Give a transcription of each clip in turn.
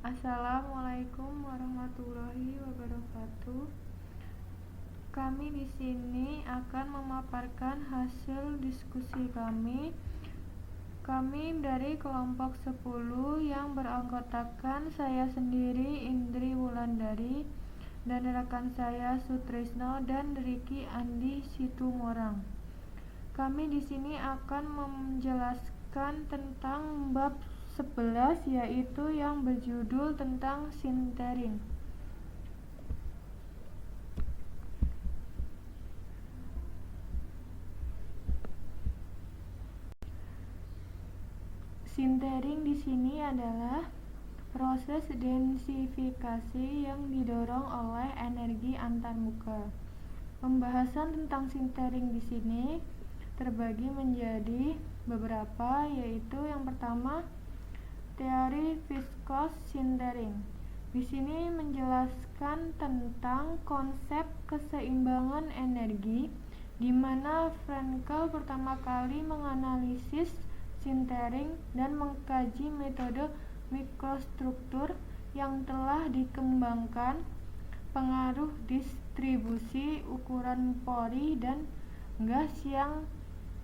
Assalamualaikum warahmatullahi wabarakatuh. Kami di sini akan memaparkan hasil diskusi kami. Kami dari kelompok 10 yang beranggotakan saya sendiri Indri Wulandari dan rekan saya Sutrisno dan Riki Andi Situmorang. Kami di sini akan menjelaskan tentang bab 11, yaitu yang berjudul tentang sintering. Sintering di sini adalah proses densifikasi yang didorong oleh energi antarmuka. Pembahasan tentang sintering di sini terbagi menjadi beberapa, yaitu yang pertama, teori viskos sintering. Di sini menjelaskan tentang konsep keseimbangan energi, di mana Frenkel pertama kali menganalisis sintering dan mengkaji metode mikrostruktur yang telah dikembangkan, pengaruh distribusi ukuran pori dan gas yang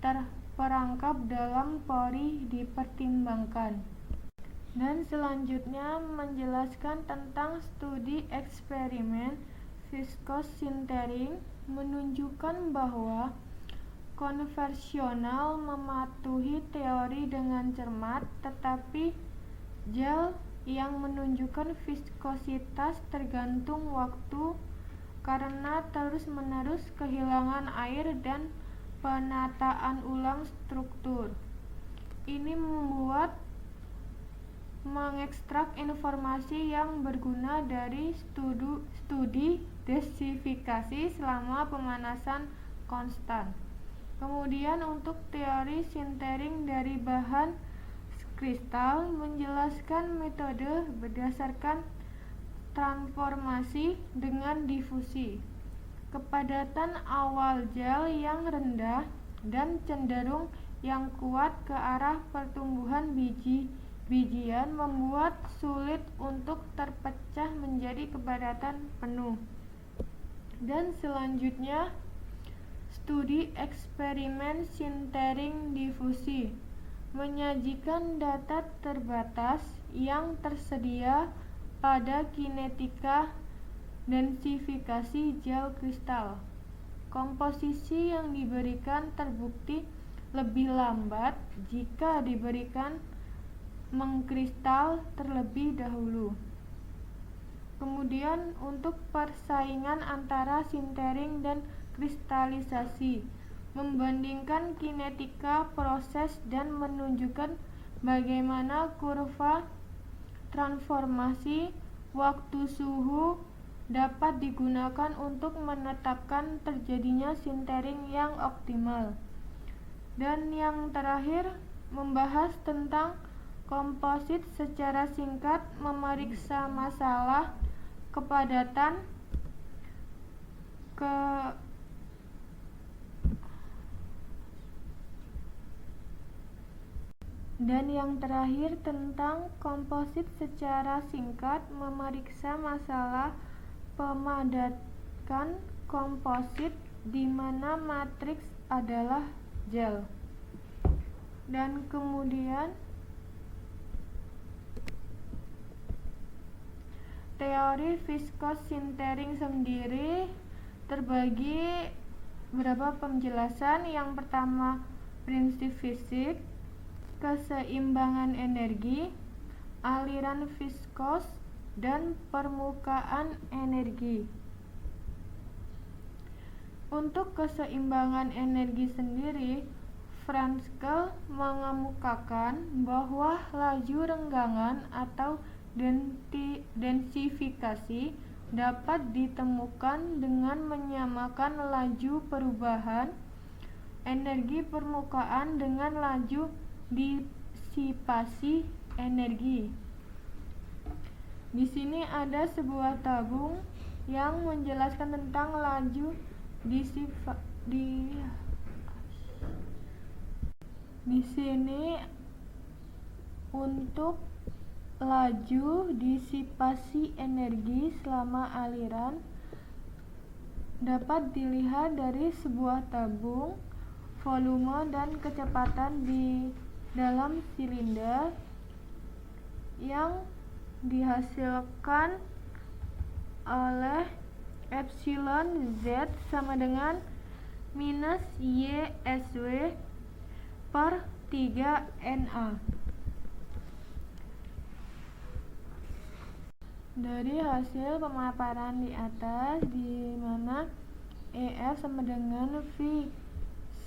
terperangkap dalam pori dipertimbangkan. Dan selanjutnya menjelaskan tentang studi eksperimen viskos sintering, menunjukkan bahwa konvensional mematuhi teori dengan cermat, tetapi gel yang menunjukkan viskositas tergantung waktu karena terus-menerus kehilangan air dan penataan ulang struktur. Ini membuat mengekstrak informasi yang berguna dari studi densifikasi selama pemanasan konstan. Kemudian untuk teori sintering dari bahan kristal menjelaskan metode berdasarkan transformasi dengan difusi. Kepadatan awal gel yang rendah dan cenderung yang kuat ke arah pertumbuhan bijian membuat sulit untuk terpecah menjadi kepadatan penuh. Dan selanjutnya, studi eksperimen sintering difusi menyajikan data terbatas yang tersedia pada kinetika densifikasi gel kristal. Komposisi yang diberikan terbukti lebih lambat jika diberikan mengkristal terlebih dahulu. Kemudian untuk persaingan antara sintering dan kristalisasi, membandingkan kinetika proses dan menunjukkan bagaimana kurva transformasi waktu suhu dapat digunakan untuk menetapkan terjadinya sintering yang optimal. Dan yang terakhir, membahas tentang komposit secara singkat, memeriksa masalah kepadatan Dan yang terakhir tentang komposit secara singkat, memeriksa masalah pemadatan komposit di mana matriks adalah gel. Dan kemudian teori viskos sintering sendiri terbagi beberapa penjelasan. Yang pertama, prinsip fisik, keseimbangan energi, aliran viskos, dan permukaan energi. Untuk keseimbangan energi sendiri, Frenkel mengemukakan bahwa laju renggangan atau densifikasi dapat ditemukan dengan menyamakan laju perubahan energi permukaan dengan laju disipasi energi. Di sini ada sebuah tabung yang menjelaskan tentang laju di sini untuk laju disipasi energi selama aliran dapat dilihat dari sebuah tabung, volume dan kecepatan di dalam silinder yang dihasilkan oleh epsilon Z sama dengan minus YSW per 3Na. Dari hasil pemaparan di atas, di mana EF sama dengan V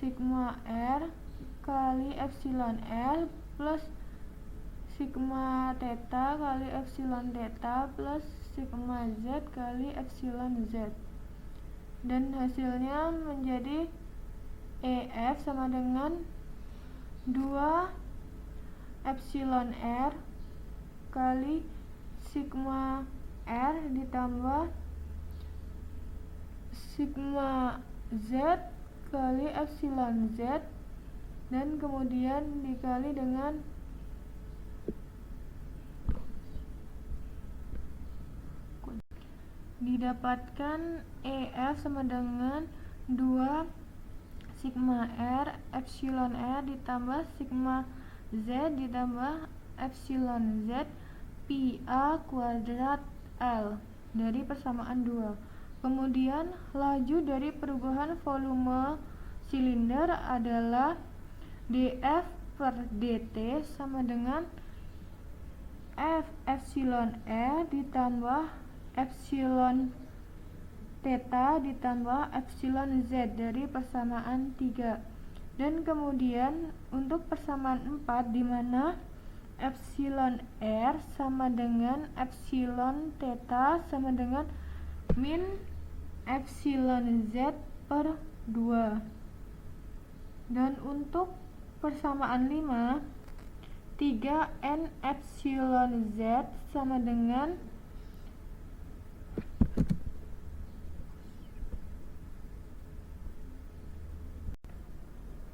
sigma R kali epsilon R plus sigma theta kali epsilon theta plus sigma Z kali epsilon Z, dan hasilnya menjadi EF sama dengan 2 epsilon R kali sigma R ditambah sigma Z kali epsilon Z, dan kemudian dikali dengan didapatkan EF sama dengan 2 sigma R epsilon R ditambah sigma Z ditambah epsilon Z pi A kuadrat L dari persamaan 2. Kemudian laju dari perubahan volume silinder adalah dF per dt sama dengan F epsilon E ditambah epsilon theta ditambah epsilon Z dari persamaan 3. Dan kemudian untuk persamaan 4, di mana epsilon R sama dengan epsilon theta sama dengan min epsilon Z per 2. Dan untuk persamaan 5, 3N epsilon Z sama dengan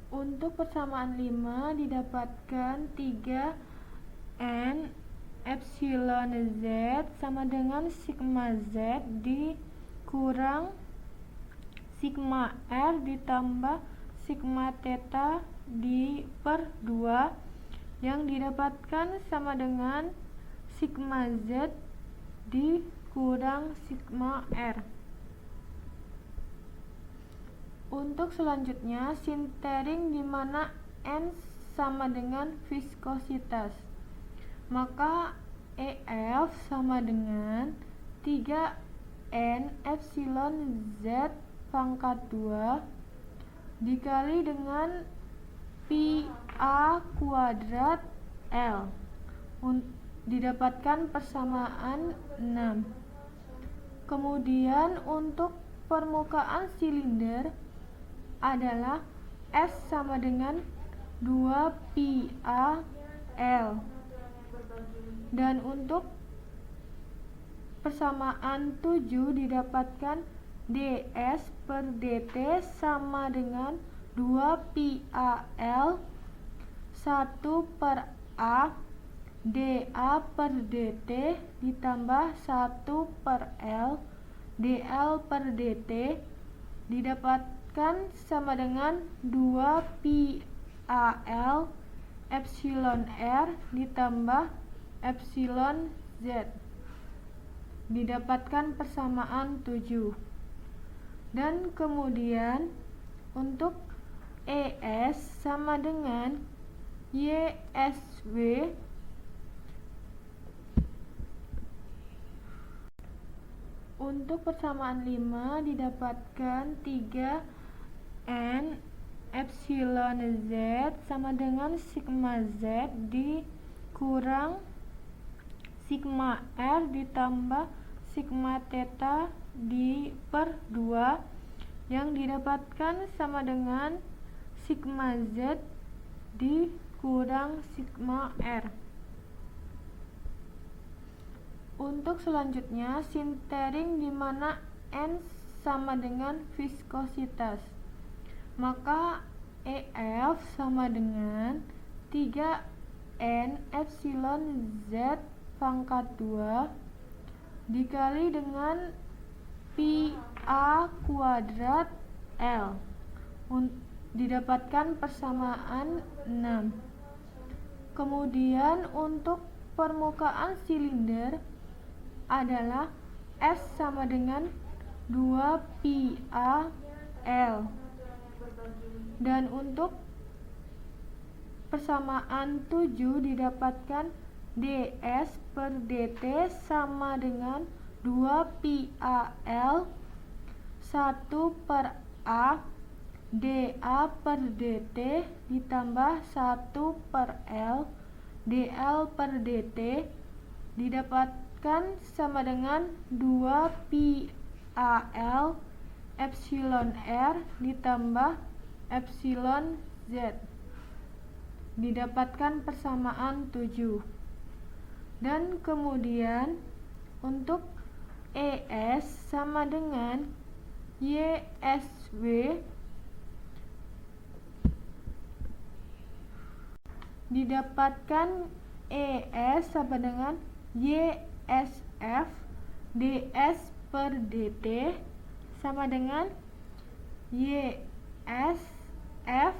untuk persamaan 5 didapatkan 3N epsilon Z sama dengan sigma Z dikurang sigma R ditambah sigma theta di per 2 yang didapatkan sama dengan sigma Z dikurang sigma R. Untuk selanjutnya sintering, di mana N sama dengan viskositas, maka EF sama dengan 3N epsilon Z pangkat 2 dikali dengan pi A kuadrat L, didapatkan persamaan 6. Kemudian untuk permukaan silinder adalah S sama dengan 2 pi A L, dan untuk persamaan 7 didapatkan ds per dt sama dengan 2 pi A L 1 per A dA per dt ditambah 1 per L dL per dt didapatkan sama dengan 2 pi AL epsilon R ditambah epsilon Z, didapatkan persamaan 7. Dan kemudian untuk ES sama dengan YSW untuk persamaan 5 didapatkan 3N epsilon Z sama dengan sigma Z dikurang sigma R ditambah sigma theta di per 2 yang didapatkan sama dengan sigma Z dikurang sigma R. Untuk selanjutnya sintering, di mana N sama dengan viskositas, maka EF sama dengan 3N epsilon Z pangkat 2 dikali dengan pi A kuadrat L. Didapatkan persamaan 6. Kemudian untuk permukaan silinder adalah S sama dengan 2 pi A L. Dan untuk persamaan 7 didapatkan ds per dt sama dengan 2 pi A L 1 per A dA per dt ditambah 1 per L dL per dt didapatkan sama dengan 2 pi AL epsilon R ditambah epsilon Z. Didapatkan persamaan 7. Dan kemudian untuk ES sama dengan YSW didapatkan ES sama dengan YSF ds per dt sama dengan YSF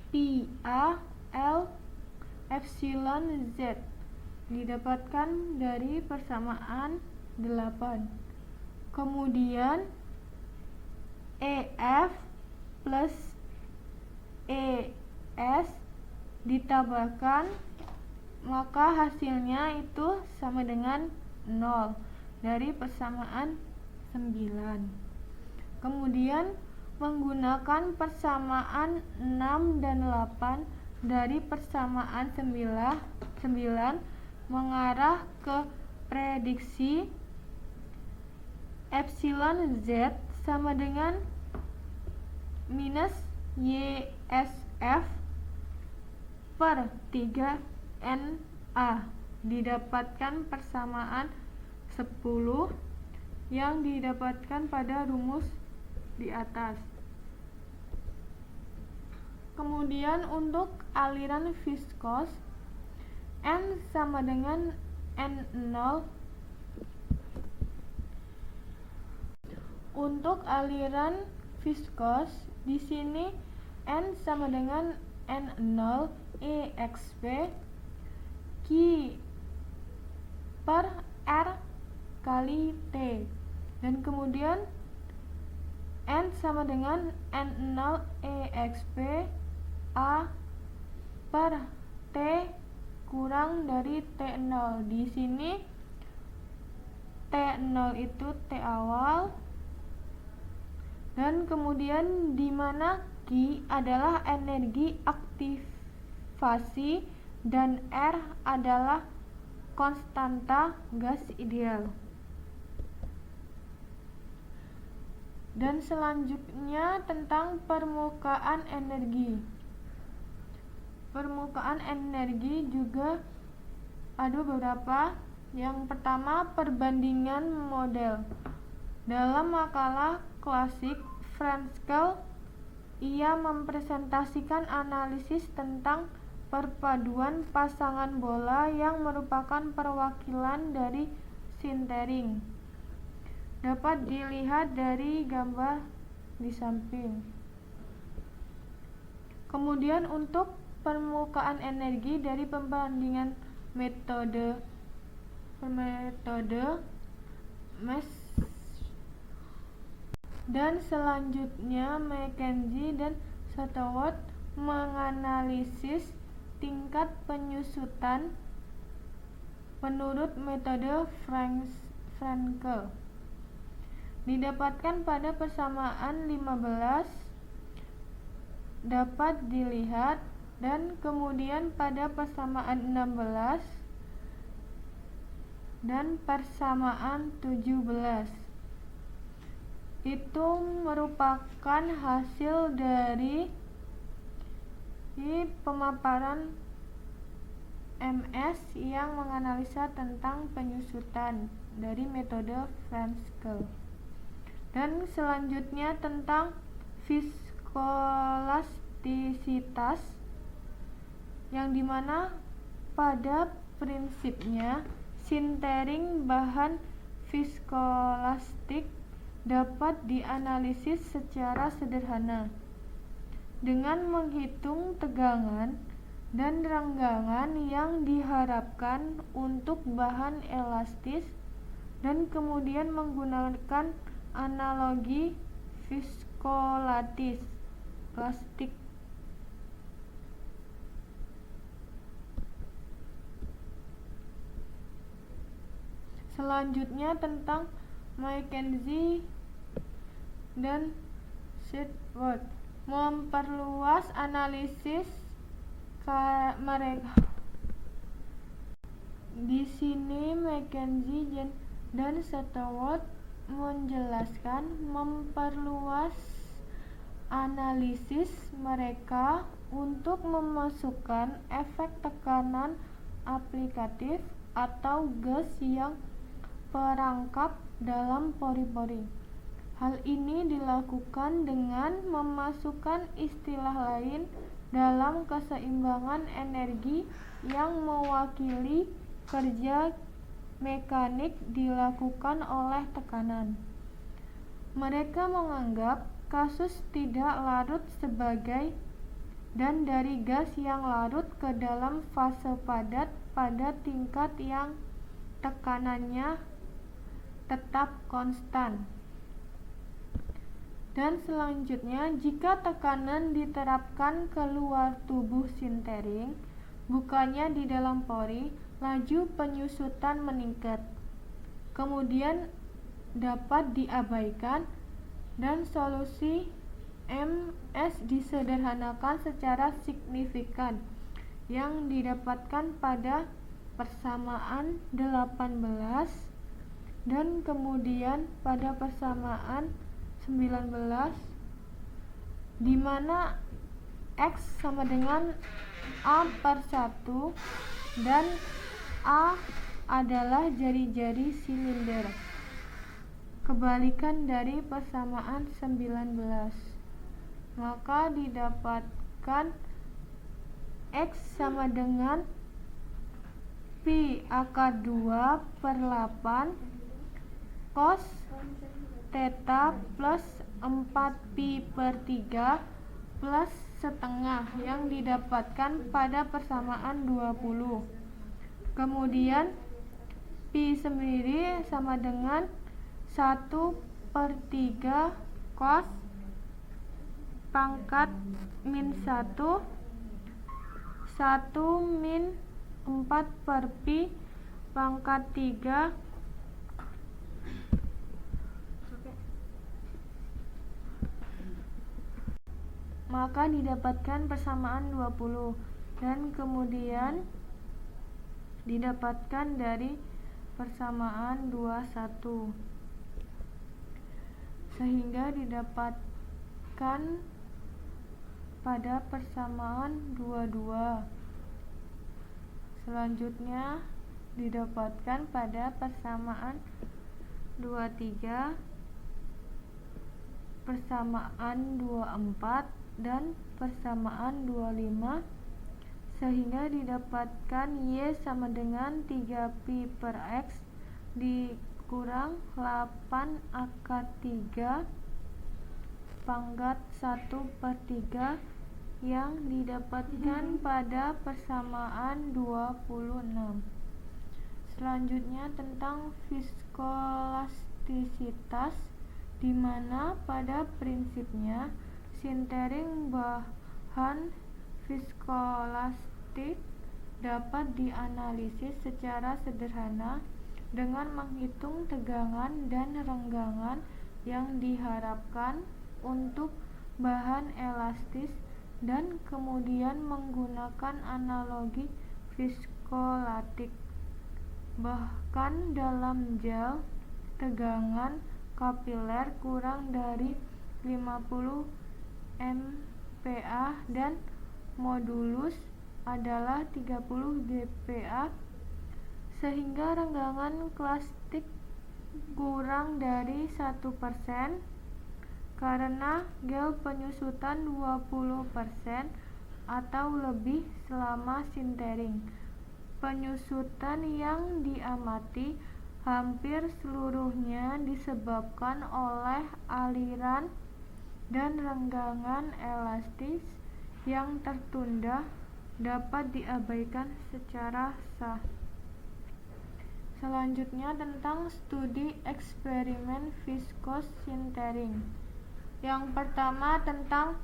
pi A L epsilon Z. Didapatkan dari persamaan 8. Kemudian EF plus ES ditambahkan, maka hasilnya itu sama dengan 0 dari persamaan 9. Kemudian menggunakan persamaan 6 dan 8 dari persamaan 9 mengarah ke prediksi epsilon Z sama dengan minus YSF per 3 NA. Didapatkan persamaan 10 yang didapatkan pada rumus di atas. Kemudian untuk aliran viskos N sama dengan N0. Untuk aliran viskos di sini N sama dengan N0 EXP Q per R kali T. Dan kemudian N sama dengan N0 EXP A per T kurang dari T0. Di sini T0 itu T awal, dan kemudian di mana Q adalah energi aktivasi dan R adalah konstanta gas ideal. Dan selanjutnya tentang permukaan energi. Permukaan energi juga ada beberapa. Yang pertama, perbandingan model. Dalam makalah klasik Frenkel, ia mempresentasikan analisis tentang perpaduan pasangan bola yang merupakan perwakilan dari sintering. Dapat dilihat dari gambar di samping. Kemudian untuk permukaan energi dari pembandingan metode Mesh, dan selanjutnya Mackenzie dan Stewart menganalisis tingkat penyusutan menurut metode Frenkel. Didapatkan pada persamaan 15 dapat dilihat, dan kemudian pada persamaan 16 dan persamaan 17. Itu merupakan hasil dari pemaparan MS yang menganalisa tentang penyusutan dari metode Frenkel. Dan selanjutnya tentang viskolastisitas, yang dimana pada prinsipnya Sintering bahan viskolastik dapat dianalisis secara sederhana dengan menghitung tegangan dan renggangan yang diharapkan untuk bahan elastis dan kemudian menggunakan analogi viskolastik. Selanjutnya tentang Mackenzie dan Sedgwick memperluas analisis mereka. Di sini Mackenzie dan Sedgwick menjelaskan memperluas analisis mereka untuk memasukkan efek tekanan aplikatif atau gas yang perangkap dalam pori-pori. Hal ini dilakukan dengan memasukkan istilah lain dalam keseimbangan energi yang mewakili kerja mekanik dilakukan oleh tekanan. Mereka menganggap kasus tidak larut sebagai dan dari gas yang larut ke dalam fase padat pada tingkat yang tekanannya tetap konstan. Dan selanjutnya, jika tekanan diterapkan keluar tubuh sintering, bukannya di dalam pori, laju penyusutan meningkat. Kemudian dapat diabaikan dan solusi MS disederhanakan secara signifikan yang didapatkan pada persamaan 18 dan kemudian pada persamaan 19, di mana X sama dengan A/1 dan A adalah jari-jari silinder, kebalikan dari persamaan 19. Maka didapatkan X sama dengan Pi akar 2/8 cos theta plus 4pi/3 plus setengah yang didapatkan pada persamaan 20. Kemudian Pi sendiri sama dengan 1/3 cos pangkat min 1 min 4/pi pangkat 3 maka didapatkan persamaan 20 dan kemudian didapatkan dari persamaan 21 sehingga didapatkan pada persamaan 22. Selanjutnya didapatkan pada persamaan 23, persamaan 24 dan persamaan 25 sehingga didapatkan Y sama dengan 3pi/X dikurang 8 akar 3 pangkat 1/3 yang didapatkan pada persamaan 26. Selanjutnya tentang viskolastisitas, di mana pada prinsipnya sintering bahan viskolastik dapat dianalisis secara sederhana dengan menghitung tegangan dan renggangan yang diharapkan untuk bahan elastis dan kemudian menggunakan analogi viskolastik. Bahkan dalam gel, tegangan kapiler kurang dari 50 MPa dan modulus adalah 30 dPa, sehingga renggangan plastik kurang dari 1% karena gel penyusutan 20% atau lebih selama sintering. penyusutan yang diamati hampir seluruhnya disebabkan oleh aliran dan renggangan elastis yang tertunda dapat diabaikan secara sah. Selanjutnya tentang studi eksperimen viscous sintering. Yang pertama tentang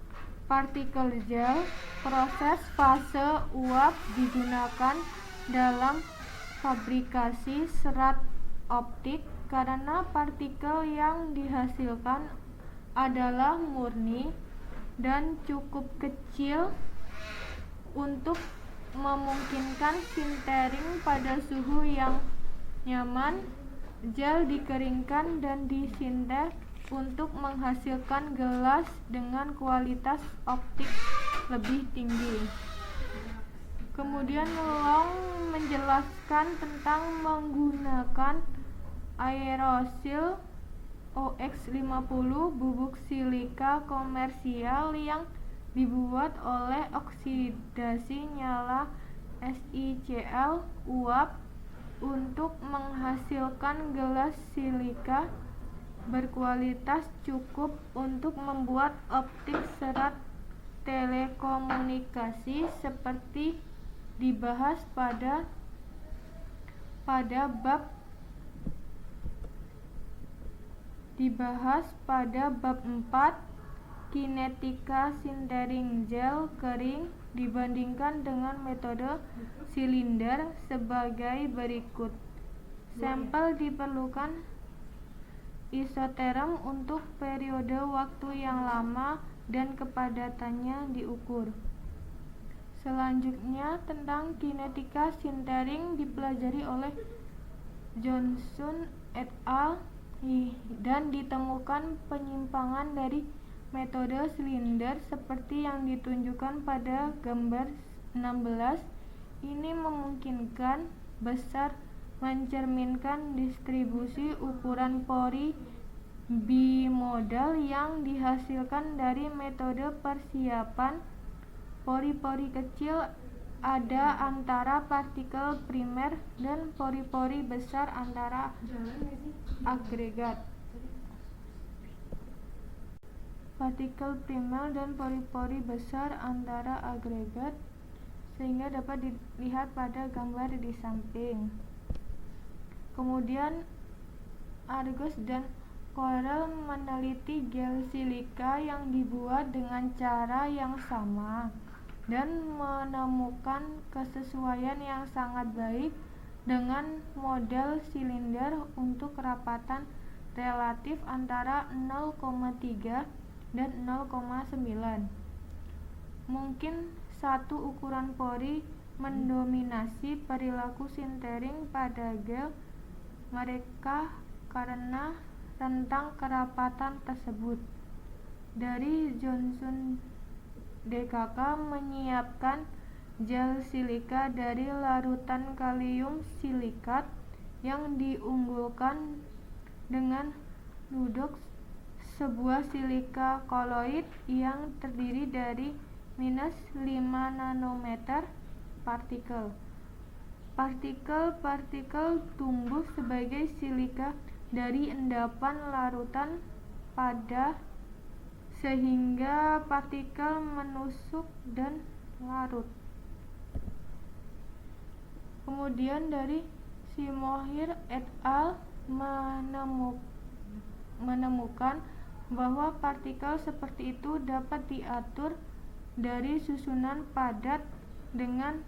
partikel gel. Proses fase uap digunakan dalam fabrikasi serat optik karena partikel yang dihasilkan adalah murni dan cukup kecil untuk memungkinkan sintering pada suhu yang nyaman. Gel dikeringkan dan disinter untuk menghasilkan gelas dengan kualitas optik lebih tinggi. Kemudian Long menjelaskan tentang menggunakan aerosil OX50 bubuk silika komersial yang dibuat oleh oksidasi nyala SiCl uap untuk menghasilkan gelas silika berkualitas cukup untuk membuat optik serat telekomunikasi seperti dibahas pada bab 4 kinetika sintering gel kering dibandingkan dengan metode silinder sebagai berikut. Sampel diperlukan isoterm untuk periode waktu yang lama dan kepadatannya diukur. Selanjutnya tentang kinetika sintering dipelajari oleh Johnson et al. Dan ditemukan penyimpangan dari metode silinder seperti yang ditunjukkan pada gambar 16. Ini memungkinkan besar mencerminkan distribusi ukuran pori bimodal yang dihasilkan dari metode persiapan. Pori-pori kecil ada antara partikel primer dan pori-pori besar antara agregat. Partikel primer dan pori-pori besar antara agregat sehingga dapat dilihat pada gambar di samping. Kemudian Argus dan Corel meneliti gel silika yang dibuat dengan cara yang sama dan menemukan kesesuaian yang sangat baik dengan model silinder untuk kerapatan relatif antara 0,3 dan 0,9. Mungkin satu ukuran pori mendominasi perilaku sintering pada gel mereka karena rentang kerapatan tersebut. Dari Johnson DKK menyiapkan gel silika dari larutan kalium silikat yang diunggulkan dengan Ludox, sebuah silika koloid yang terdiri dari minus 5 nanometer partikel. Partikel-partikel tumbuh sebagai silika dari endapan larutan pada sehingga partikel menusuk dan larut. Kemudian dari Simohir et al. Menemukan bahwa partikel seperti itu dapat diatur dari susunan padat dengan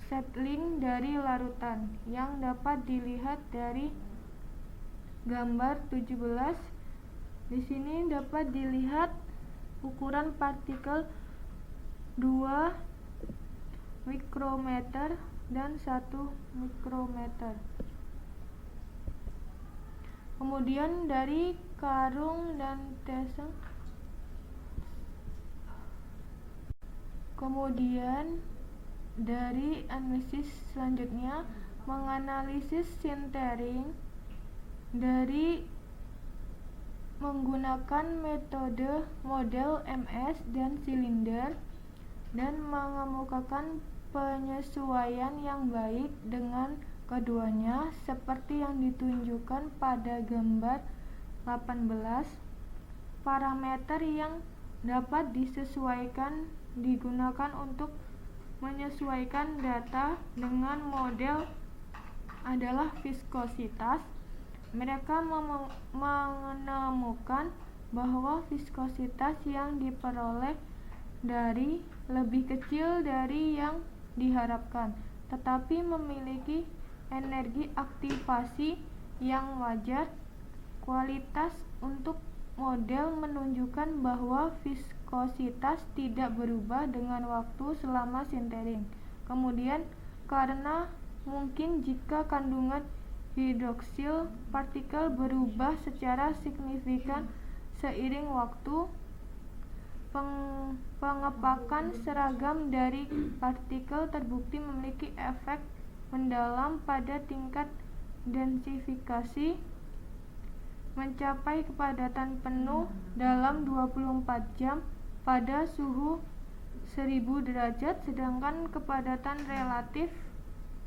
settling dari larutan yang dapat dilihat dari gambar 17. Di sini dapat dilihat ukuran partikel 2 mikrometer dan 1 mikrometer. Kemudian dari Karung dan Teseng. Kemudian dari analisis selanjutnya menganalisis sintering dari menggunakan metode model MS dan silinder dan mengemukakan penyesuaian yang baik dengan keduanya seperti yang ditunjukkan pada gambar 18. Parameter yang dapat disesuaikan digunakan untuk menyesuaikan data dengan model adalah viskositas. Mereka menemukan bahwa viskositas yang diperoleh dari lebih kecil dari yang diharapkan, tetapi memiliki energi aktivasi yang wajar. Kualitas untuk model menunjukkan bahwa viskositas tidak berubah dengan waktu selama sintering. Kemudian, karena mungkin jika kandungan hidroksil partikel berubah secara signifikan seiring waktu, pengepakan seragam dari partikel terbukti memiliki efek mendalam pada tingkat densifikasi mencapai kepadatan penuh dalam 24 jam pada suhu 1000 derajat, sedangkan kepadatan relatif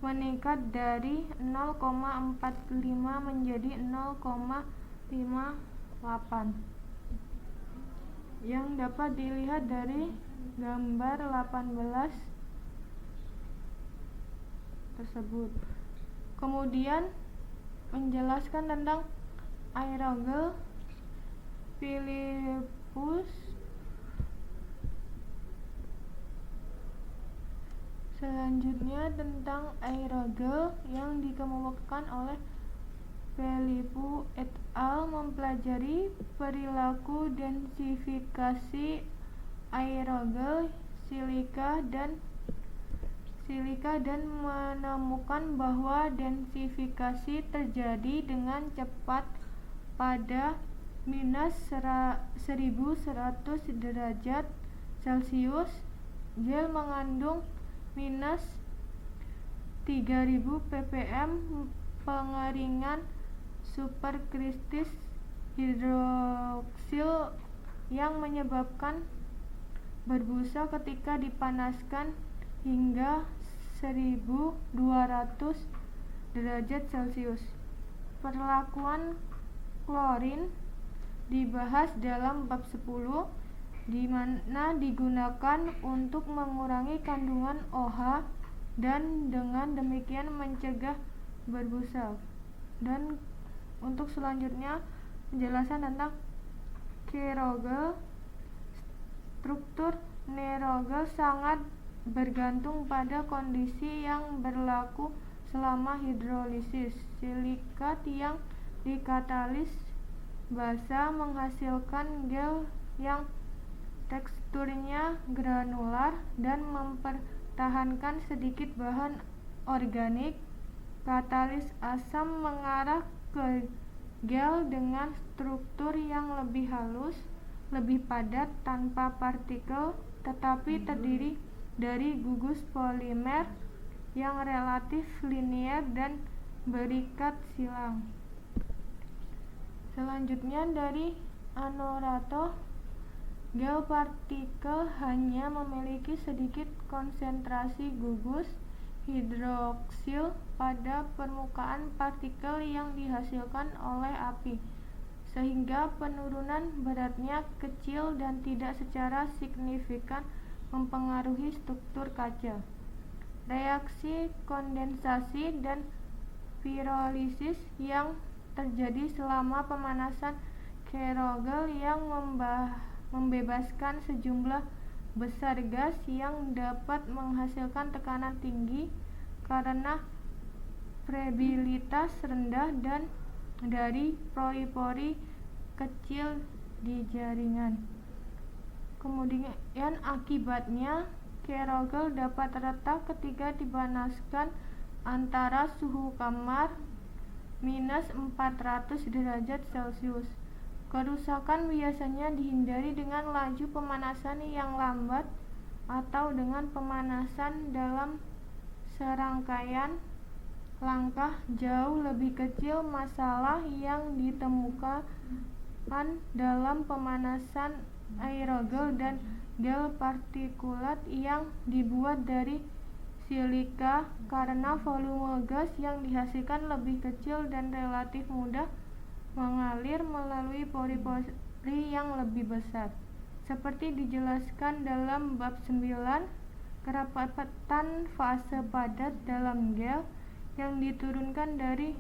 meningkat dari 0,45 menjadi 0,58 yang dapat dilihat dari gambar 18 tersebut. Kemudian menjelaskan tentang aerogel. Philippus selanjutnya tentang aerogel yang dikemukakan oleh Philippus et al. Mempelajari perilaku densifikasi aerogel silika dan menemukan bahwa densifikasi terjadi dengan cepat pada minus 1100 derajat Celcius. Gel mengandung minus 3000 ppm pengeringan superkritis hidroksil yang menyebabkan berbusa ketika dipanaskan hingga 1200 derajat Celcius. Perlakuan klorin dibahas dalam bab 10, di mana digunakan untuk mengurangi kandungan OH dan dengan demikian mencegah berbusa. Dan untuk selanjutnya penjelasan tentang aerogel. Struktur aerogel sangat bergantung pada kondisi yang berlaku selama hidrolisis. Silikat yang dikatalis basa menghasilkan gel yang teksturnya granular dan mempertahankan sedikit bahan organik. Katalis asam mengarah ke gel dengan struktur yang lebih halus, lebih padat, tanpa partikel, tetapi terdiri dari gugus polimer yang relatif linier dan berikat silang. Selanjutnya dari Anorato, gel partikel hanya memiliki sedikit konsentrasi gugus hidroksil pada permukaan partikel yang dihasilkan oleh api, sehingga penurunan beratnya kecil dan tidak secara signifikan mempengaruhi struktur kaca. Reaksi kondensasi dan pirolisis yang terjadi selama pemanasan aerogel yang membebaskan sejumlah besar gas yang dapat menghasilkan tekanan tinggi karena permeabilitas rendah dan dari pori-pori kecil di jaringan. Kemudian akibatnya aerogel dapat retak ketika dipanaskan antara suhu kamar minus 400 derajat Celcius. Kerusakan biasanya dihindari dengan laju pemanasan yang lambat atau dengan pemanasan dalam serangkaian langkah jauh lebih kecil. Masalah yang ditemukan dalam pemanasan aerogel dan gel partikulat yang dibuat dari silika karena volume gas yang dihasilkan lebih kecil dan relatif mudah mengalir melalui pori-pori yang lebih besar. Seperti dijelaskan dalam bab 9, kerapatan fase padat dalam gel yang diturunkan dari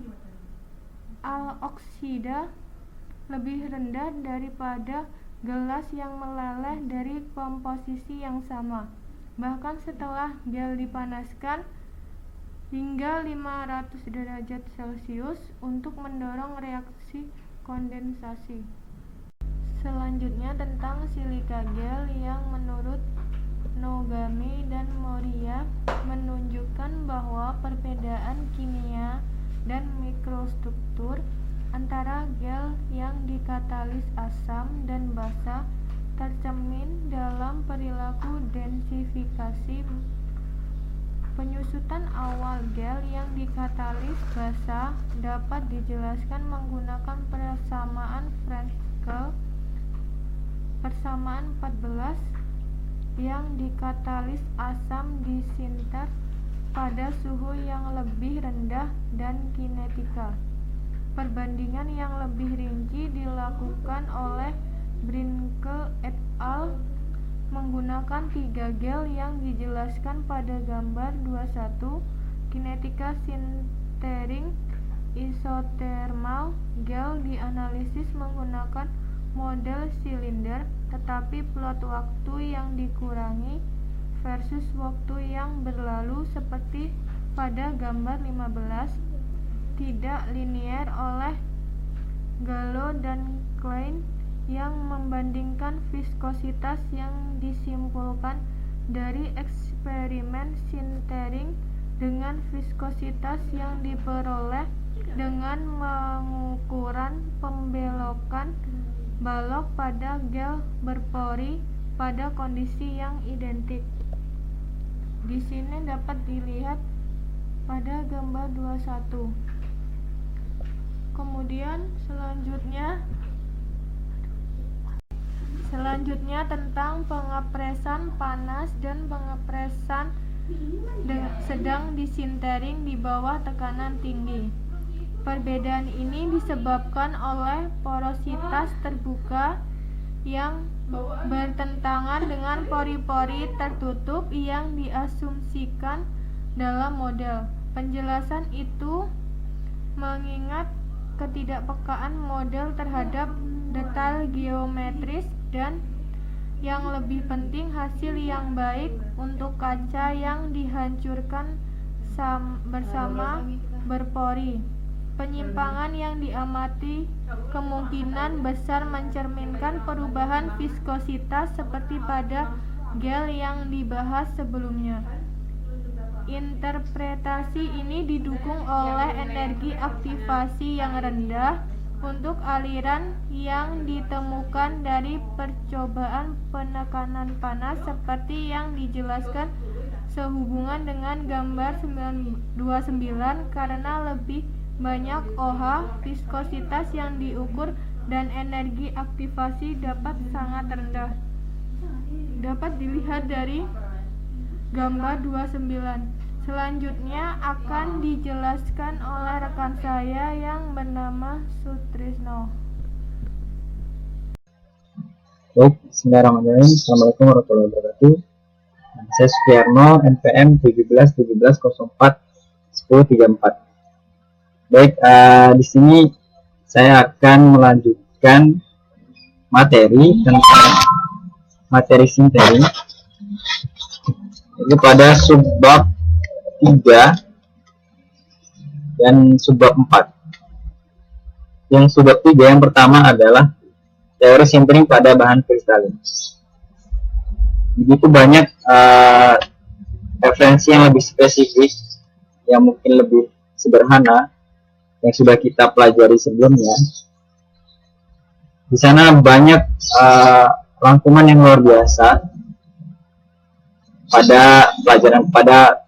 al-oksida lebih rendah daripada gelas yang meleleh dari komposisi yang sama, bahkan setelah gel dipanaskan hingga 500 derajat Celcius untuk mendorong reaksi kondensasi. Selanjutnya tentang silika gel yang menurut Nogami dan Moria menunjukkan bahwa perbedaan kimia dan mikrostruktur antara gel yang dikatalis asam dan basa tercermin dalam perilaku densifikasi. Penyusutan awal gel yang dikatalis basa dapat dijelaskan menggunakan persamaan Frenkel persamaan 14 yang dikatalis asam disinter pada suhu yang lebih rendah dan kinetika. Perbandingan yang lebih rinci dilakukan oleh Brinkel et al. Menggunakan 3 gel yang dijelaskan pada gambar 21. Kinetika sintering isotermal gel dianalisis menggunakan model silinder, tetapi plot waktu yang dikurangi versus waktu yang berlalu seperti pada gambar 15 tidak linier oleh Gallo dan Klein yang membandingkan viskositas yang disimpulkan dari eksperimen sintering dengan viskositas yang diperoleh dengan mengukuran pembelokan balok pada gel berpori pada kondisi yang identik. Di sini dapat dilihat pada gambar 21. Kemudian selanjutnya tentang pengepresan panas dan pengepresan sedang disintering di bawah tekanan tinggi. Perbedaan ini disebabkan oleh porositas terbuka yang bertentangan dengan pori-pori tertutup yang diasumsikan dalam model. Penjelasan itu mengingat ketidakpekaan model terhadap detail geometris dan yang lebih penting hasil yang baik untuk kaca yang dihancurkan bersama berpori. Penyimpangan yang diamati kemungkinan besar mencerminkan perubahan viskositas seperti pada gel yang dibahas sebelumnya. Interpretasi ini didukung oleh energi aktivasi yang rendah untuk aliran yang ditemukan dari percobaan penekanan panas seperti yang dijelaskan sehubungan dengan gambar 29 karena lebih banyak OH viskositas yang diukur dan energi aktivasi dapat sangat rendah. Dapat dilihat dari gambar 29. Selanjutnya akan dijelaskan oleh rekan saya yang bernama Sutrisno. Baik, bismillahirrahmanirrahim. Assalamualaikum warahmatullahi wabarakatuh. Saya Sufiarno, NPM 1717041034. Baik, di sini saya akan melanjutkan materi tentang materi sintering itu pada subbab 3 dan subbab 4. Yang subbab 3 yang pertama adalah teori sintering pada bahan kristalin. Begitu banyak referensi yang lebih spesifik, yang mungkin lebih sederhana, yang sudah kita pelajari sebelumnya. Di sana banyak rangkuman yang luar biasa pada pelajaran pada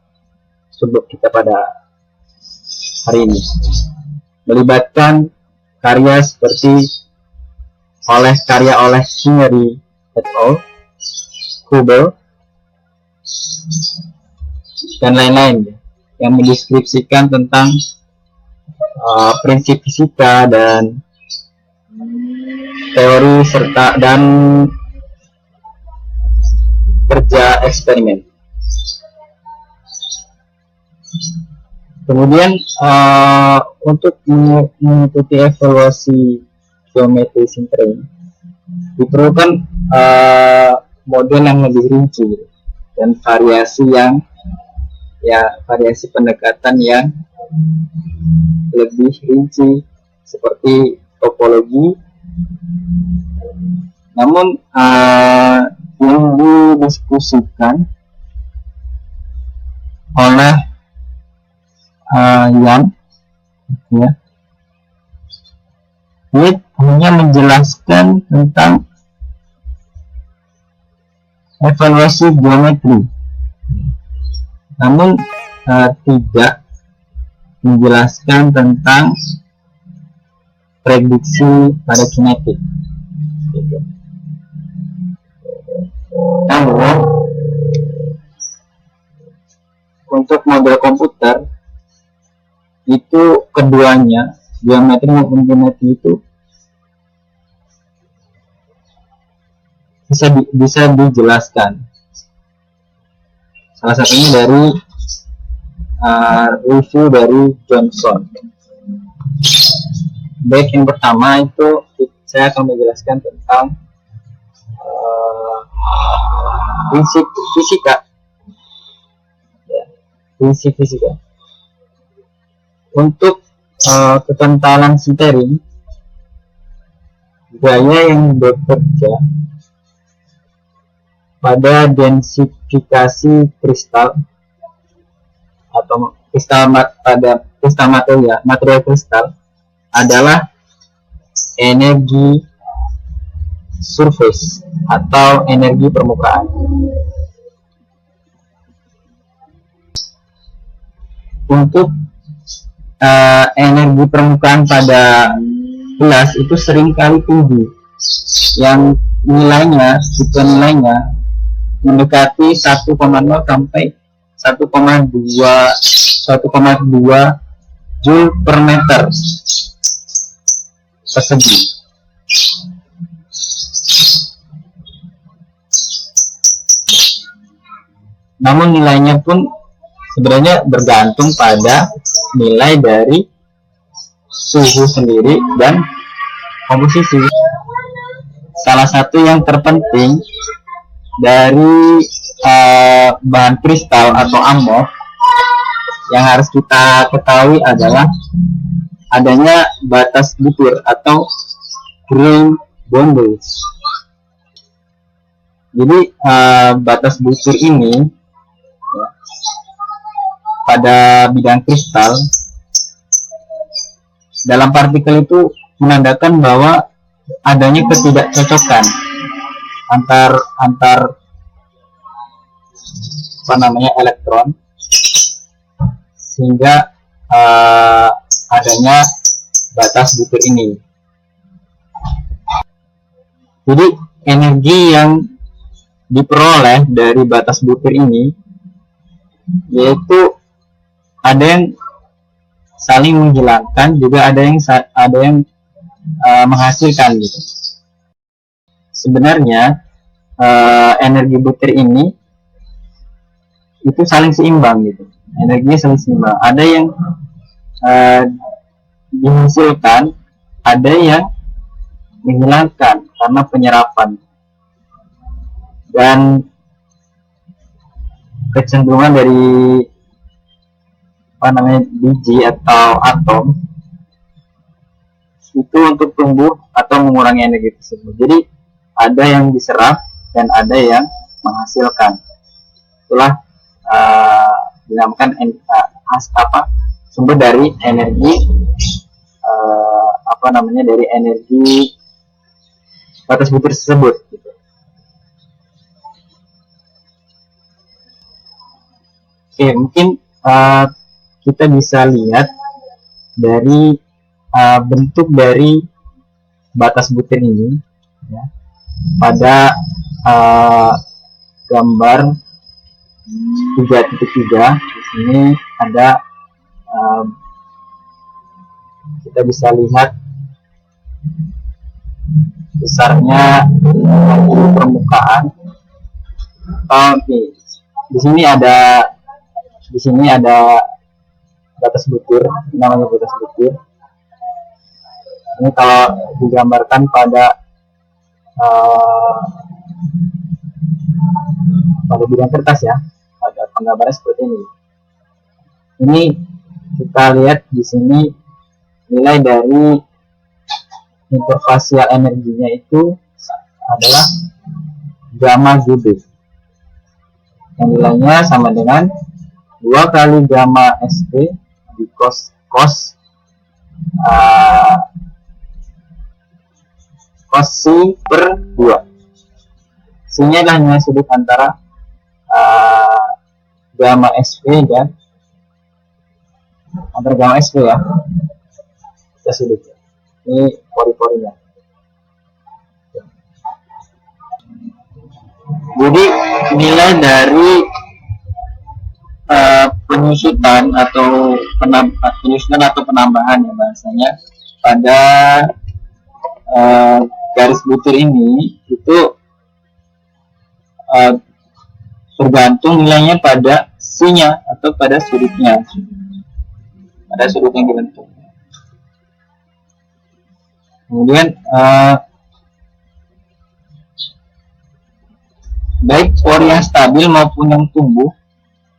subbab kita pada hari ini, melibatkan karya seperti karya oleh Kingery et al., Hubel, dan lain-lain ya, yang mendeskripsikan tentang prinsip fisika dan teori serta dan kerja eksperimen. Kemudian untuk mengikuti evaluasi geometri sintering diperlukan model yang lebih rinci dan variasi pendekatan yang lebih rinci seperti topologi. Namun yang didiskusikan oleh Yan ya, dia hanya menjelaskan tentang evaluasi geometri, namun tidak menjelaskan tentang prediksi pada kinetik gitu. Namun untuk model komputer itu keduanya, geometri maupun kinetik, itu bisa dijelaskan. Salah satunya dari review dari Johnson. Baik, yang pertama itu saya akan menjelaskan tentang prinsip fisika ya, prinsip fisika. Untuk kekentalan sintering, gaya yang bekerja pada densifikasi kristal atau kristal material kristal adalah energi surface atau energi permukaan. Untuk energi permukaan pada gelas itu seringkali tinggi, yang nilainya mendekati 1,0 sampai 1,2 Joule per meter persegi. Namun nilainya pun sebenarnya bergantung pada nilai dari suhu sendiri dan komposisi. Salah satu yang terpenting dari bahan kristal atau amorf yang harus kita ketahui adalah adanya batas butir atau grain boundaries. Jadi batas butir ini ya, pada bidang kristal dalam partikel itu menandakan bahwa adanya ketidakcocokan antar elektron, sehingga adanya batas butir ini. Jadi energi yang diperoleh dari batas butir ini yaitu ada yang saling menghilangkan, juga ada yang menghasilkan gitu. Sebenarnya energi butir ini itu saling seimbang gitu, energinya saling seimbang. Ada yang dihasilkan, ada yang menghilangkan karena penyerapan, dan kecenderungan dari biji atau atom itu untuk tumbuh atau mengurangi energi tersebut. Jadi ada yang diserap dan ada yang menghasilkan. Itulah dinamakan sumber dari energi dari energi batas butir tersebut gitu. Oke, mungkin kita bisa lihat dari bentuk dari batas butir ini ya, pada gambar 3.3. Di sini ada kita bisa lihat besarnya permukaan. Oke, di sini ada batas butir, namanya batas butir. Ini kalau digambarkan pada bidang kertas ya, ada penggambaran seperti ini. Ini kita lihat di sini nilai dari interfasial energinya itu adalah gamma GB, yang nilainya sama dengan 2 kali gamma SP di cos C per 2. C-nya adalah nilai sudut antara gamma SP dan antara gamma SP ya, kita sudut. Ini pori-porinya. Jadi nilai dari penyusutan atau penambahan ya bahasanya pada garis butir ini itu tergantung nilainya pada C-nya atau pada sudutnya, pada sudut yang dibentuk. Kemudian baik pori yang stabil maupun yang tumbuh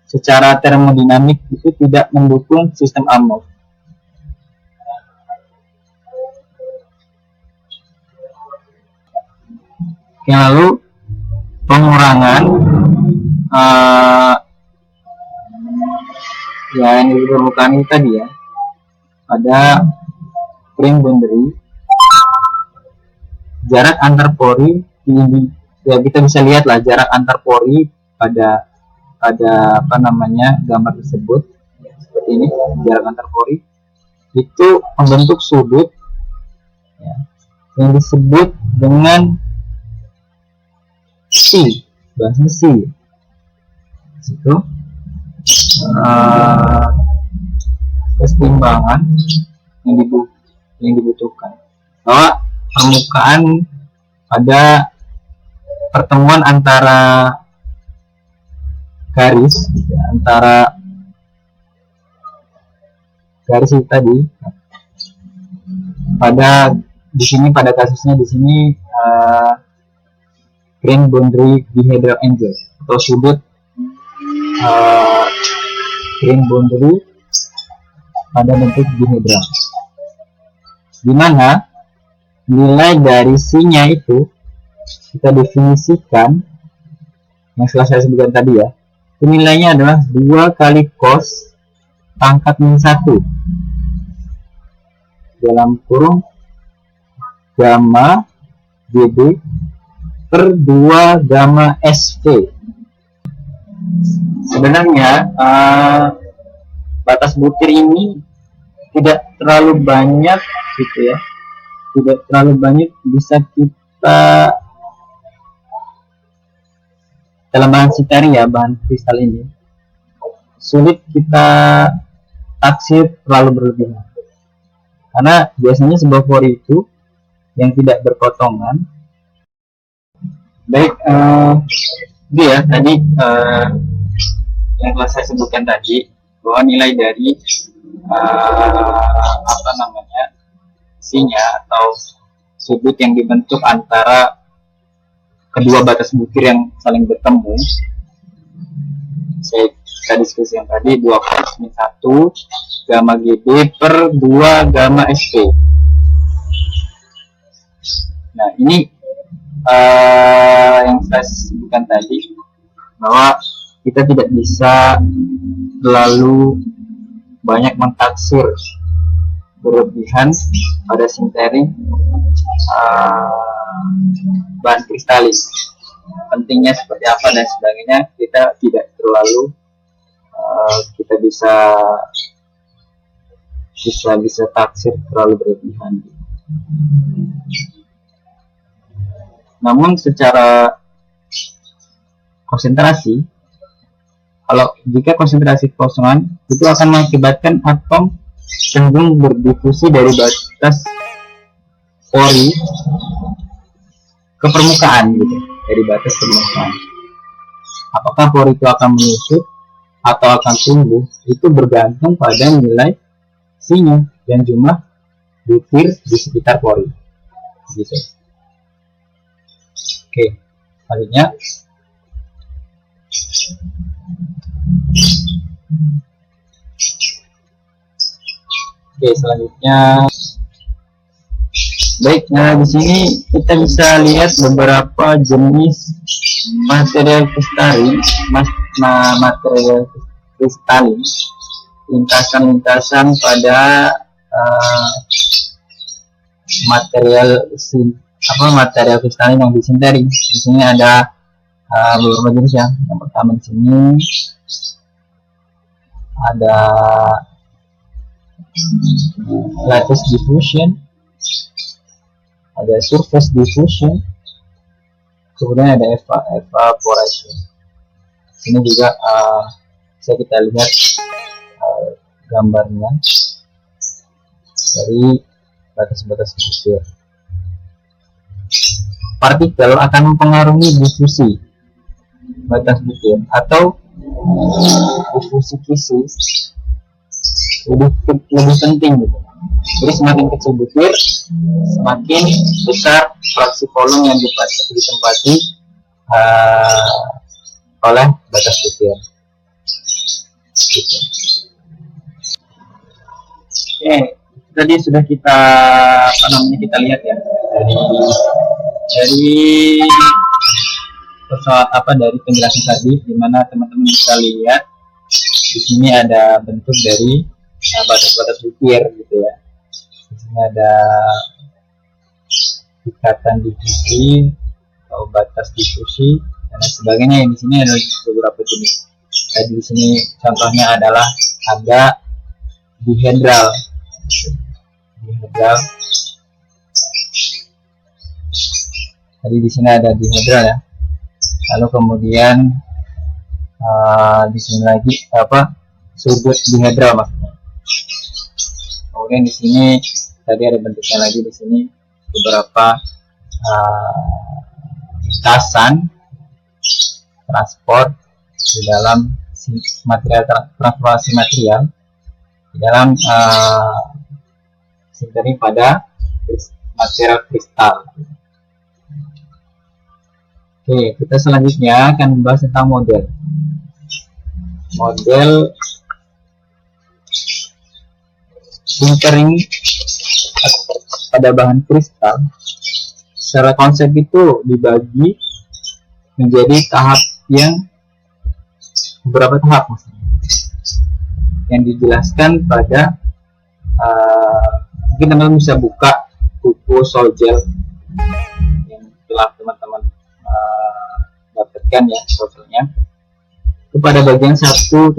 secara termodinamik itu tidak mendukung sistem Amorf. Lalu pengurangan ya yang di permukaan ini tadi ya, ada ring boundary, jarak antar pori ini ya, kita bisa lihat lah jarak antar pori pada gambar tersebut ya, seperti ini jarak antar pori itu membentuk sudut ya, yang disebut dengan C, bahasa C itu keseimbangan yang dibutuhkan bahwa permukaan pada pertemuan antara garis ya, antara garis itu tadi pada di sini, pada kasusnya di sini grain boundary dihedral angle atau sudut grain boundary pada bentuk dihedral, di mana nilai dari C-nya itu kita definisikan yang setelah saya sebutkan tadi ya, nilainya adalah 2 kali cos pangkat min 1 dalam kurung gamma GB per 2 gamma SP. Sebenarnya batas butir ini tidak terlalu banyak gitu ya, tidak terlalu banyak bisa kita dalam bahan siteri ya, bahan kristal ini sulit kita taksir terlalu berlebihan, karena biasanya sebuah pori itu yang tidak berpotongan. Baik, itu ya tadi yang telah saya sebutkan tadi, bahwa nilai dari C-nya atau sudut yang dibentuk antara kedua batas butir yang saling bertemu, kita diskusi yang tadi 2 cos min 1 gamma GB per 2 gamma SP. Nah ini yang saya sebutkan tadi, bahwa kita tidak bisa terlalu banyak mentaksir berlebihan pada sintering bahan kristalin, pentingnya seperti apa dan sebagainya, kita tidak terlalu kita bisa taksir terlalu berlebihan. Namun secara konsentrasi Kalau jika konsentrasi kekosongan itu akan mengakibatkan atom cenderung berdifusi dari batas pori ke permukaan gitu, dari batas permukaan. Apakah pori itu akan menyusut atau akan tumbuh itu bergantung pada nilai sinya dan jumlah butir di sekitar pori gitu. Oke, selanjutnya baik. Nah, di sini kita bisa lihat beberapa jenis material kristalin, lintasan-lintasan pada material kristalin yang disintering. Di sini ada beberapa jenis ya. Yang pertama di sini ada lattice diffusion, ada surface diffusion, kemudian ada evaporation. Ini juga bisa kita lihat gambarnya dari batas-batas butir. Partikel akan mempengaruhi difusi batas butir atau difusi kisi lebih penting gitu. Jadi semakin kecil butir, semakin besar fraksi volume yang ditempati oleh batas butir. Gitu. Oke, tadi sudah kita lihat ya dari dari penjelasan tadi, di mana teman-teman bisa lihat di sini ada bentuk dari batas-batas butir gitu ya. Di sini ada ikatan difusi atau batas difusi dan lain sebagainya. Yang di sini ada beberapa jenis. Tadi di sini contohnya adalah ada dihedral. Tadi di sini ada dihedral ya. Lalu kemudian di sini lagi sudut dihedral maksudnya. Kemudian di sini tadi ada bentuknya lagi, di sini beberapa lintasan transport di dalam transformasi material di dalam sintering pada material kristal. Oke, kita selanjutnya akan membahas tentang model sintering pada bahan kristal. Secara konsep itu dibagi menjadi tahap yang beberapa tahap maksudnya, yang dijelaskan pada mungkin teman-teman bisa buka buku Sol-Gel yang telah teman-teman dapatkan ya soalnya, kepada bagian 1.2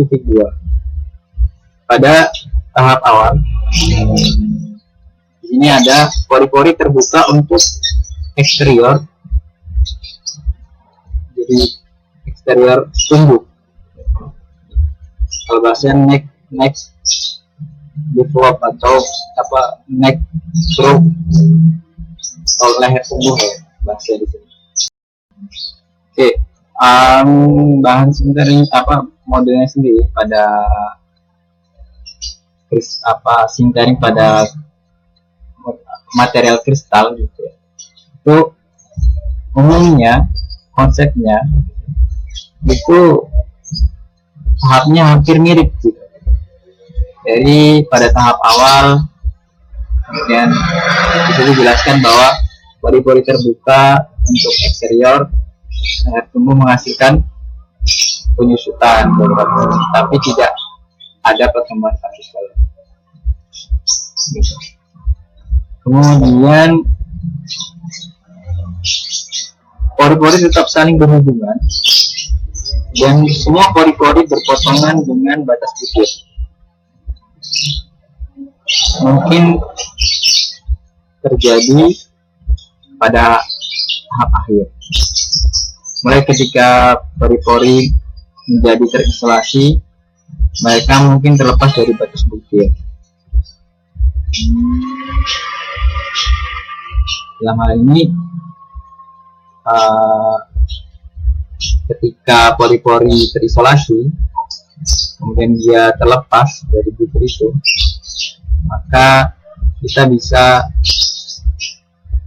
pada tahap awal. Di sini ada pori-pori terbuka untuk eksterior, jadi eksterior tumbuh. Kalau bahasanya neck develop atau neck growth atau leher tumbuh ya bahasa di sini. Oke, bahan sintering modelnya sendiri pada sintering pada material kristal gitu ya. Itu umumnya konsepnya itu tahapnya hampir mirip gitu. Jadi pada tahap awal kemudian bisa dijelaskan bahwa pori-pori terbuka untuk eksterior tumbuh menghasilkan penyusutan tapi tidak ada pertemuan partikel. Kemudian pori-pori tetap saling berhubungan dan semua pori-pori berpotongan dengan batas butir. Mungkin terjadi pada tahap akhir, mulai ketika pori-pori menjadi terisolasi, mereka mungkin terlepas dari batas bukti. Dalam hal ini, ketika pori-pori terisolasi, kemudian dia terlepas dari butir itu, maka kita bisa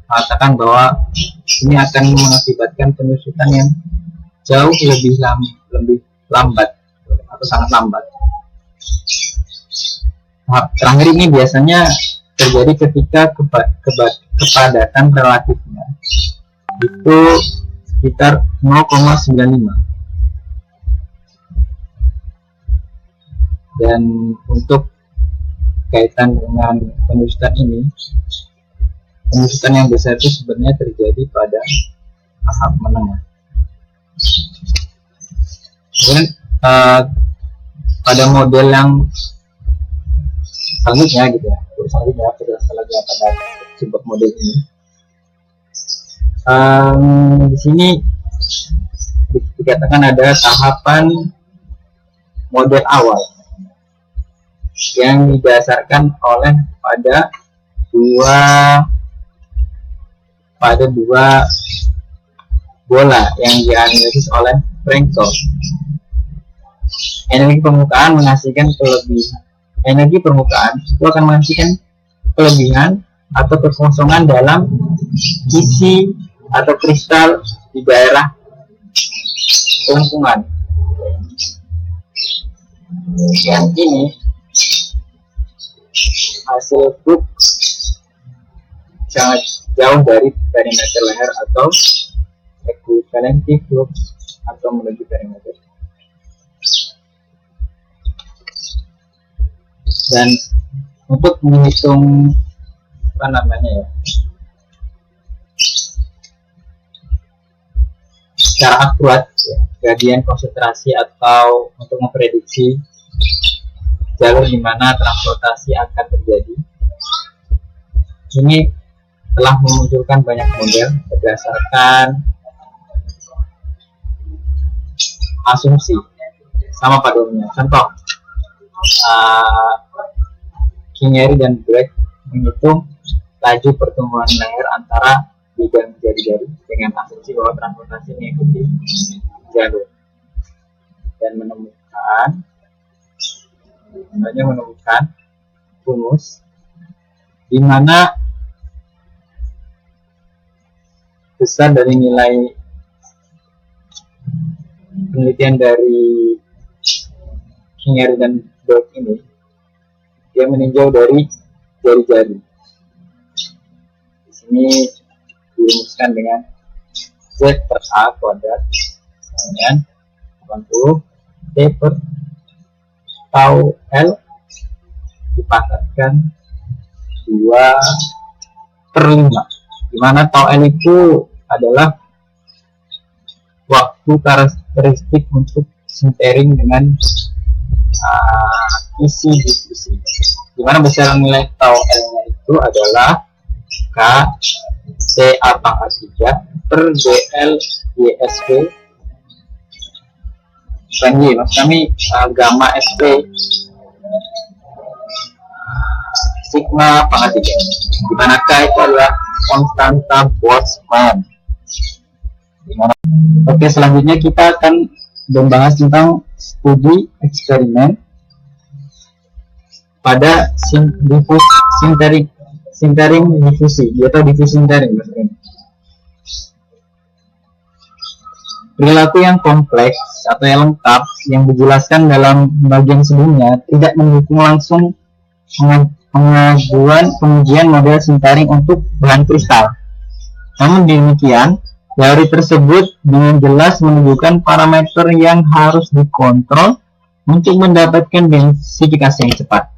mengatakan bahwa ini akan mengakibatkan penyusutan yang jauh lebih lambat atau sangat lambat. Tahap terakhir ini biasanya terjadi ketika kepadatan relatifnya itu sekitar 0,95. Dan untuk kaitan dengan penyusutan ini, penyusutan yang besar itu sebenarnya terjadi pada tahap menengah. Kemudian pada model yang selanjutnya gitu ya, selanjutnya pada sebab model ini, di sini dikatakan ada tahapan model awal yang didasarkan oleh pada dua bola yang dianalisis oleh Frenkel. Energi permukaan itu akan menghasilkan kelebihan atau kekosongan dalam isi atau kristal di daerah lengkungan. Yang ini hasil flux sangat jauh dari perimeter leher atau equivalent flux atau menuju perimeter. Dan untuk menghitung secara akurat gradien konsentrasi atau untuk memprediksi jalur di mana transportasi akan terjadi, ini telah memunculkan banyak model berdasarkan asumsi sama pada umumnya. Contoh, Kingery dan Black menghitung laju pertumbuhan leher antara bidang jari-jari dengan asumsi bahwa transportasi mengikuti jalur, dan menemukan rumus di mana besar dari nilai penelitian dari Kingery dan Black ini, dia meninjau dari jari-jari. Di sini dirumuskan dengan Z per A kuadrat dengan 80 T per tau L dipangkatkan 2/5, di mana tau L itu adalah waktu karakteristik untuk sintering dengan isi difusi, di mana besaran nilai tau L-nya itu adalah K TA pangkat 3 per DL YSP maksud kami gamma SP sigma pangkat 3, di mana K itu adalah konstanta Boltzmann. Oke, selanjutnya kita akan membahas tentang studi eksperimen pada sintering difusi atau difusi sintering. Perilaku yang kompleks atau yang lengkap yang dijelaskan dalam bagian sebelumnya tidak mendukung langsung pengujian model sintering untuk bahan kristal. Namun demikian, teori tersebut dengan jelas menunjukkan parameter yang harus dikontrol untuk mendapatkan densifikasi yang cepat.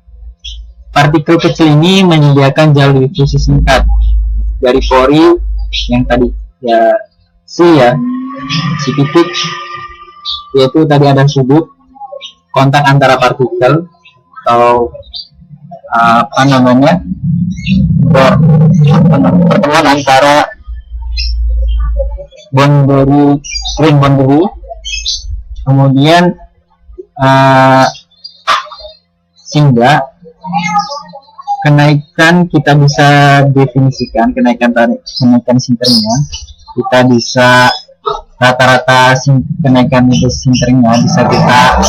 Partikel kecil ini menyediakan jalur difusi singkat dari pori yang tadi si titik, yaitu tadi ada sudut kontak antara partikel atau pertemuan antara string boundary Kemudian sehingga kenaikan kita bisa definisikan kenaikan sinteringnya, kita bisa rata-rata kenaikan itu sinteringnya bisa kita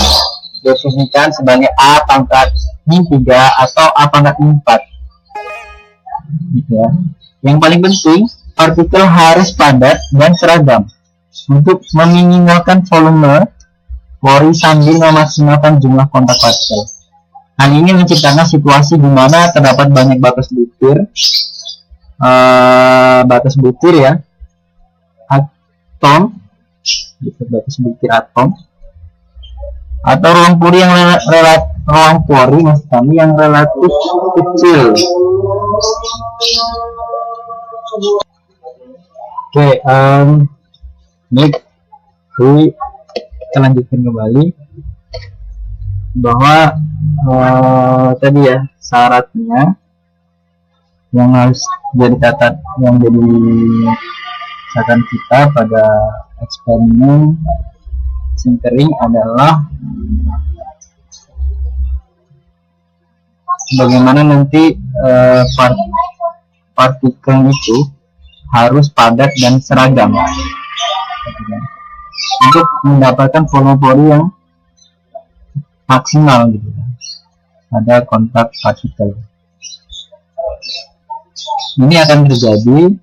definisikan sebagai A pangkat min 3 atau A pangkat min 4 gitu ya. Yang paling penting partikel harus padat dan seragam untuk meminimalkan volume pori sambil memaksimalkan jumlah kontak partikel. Hal ini menciptakan situasi di mana terdapat banyak batas butir ya, atom, batas butir atom, atau ruang pori yang relatif kecil. Oke, baik, kita lanjutkan kembali bahwa tadi ya syaratnya yang harus jadi catatan kita pada eksperimen sintering adalah bagaimana nanti partikel itu harus padat dan seragam untuk mendapatkan volume pori yang maksimal gitu pada kontak partikel. Ini akan terjadi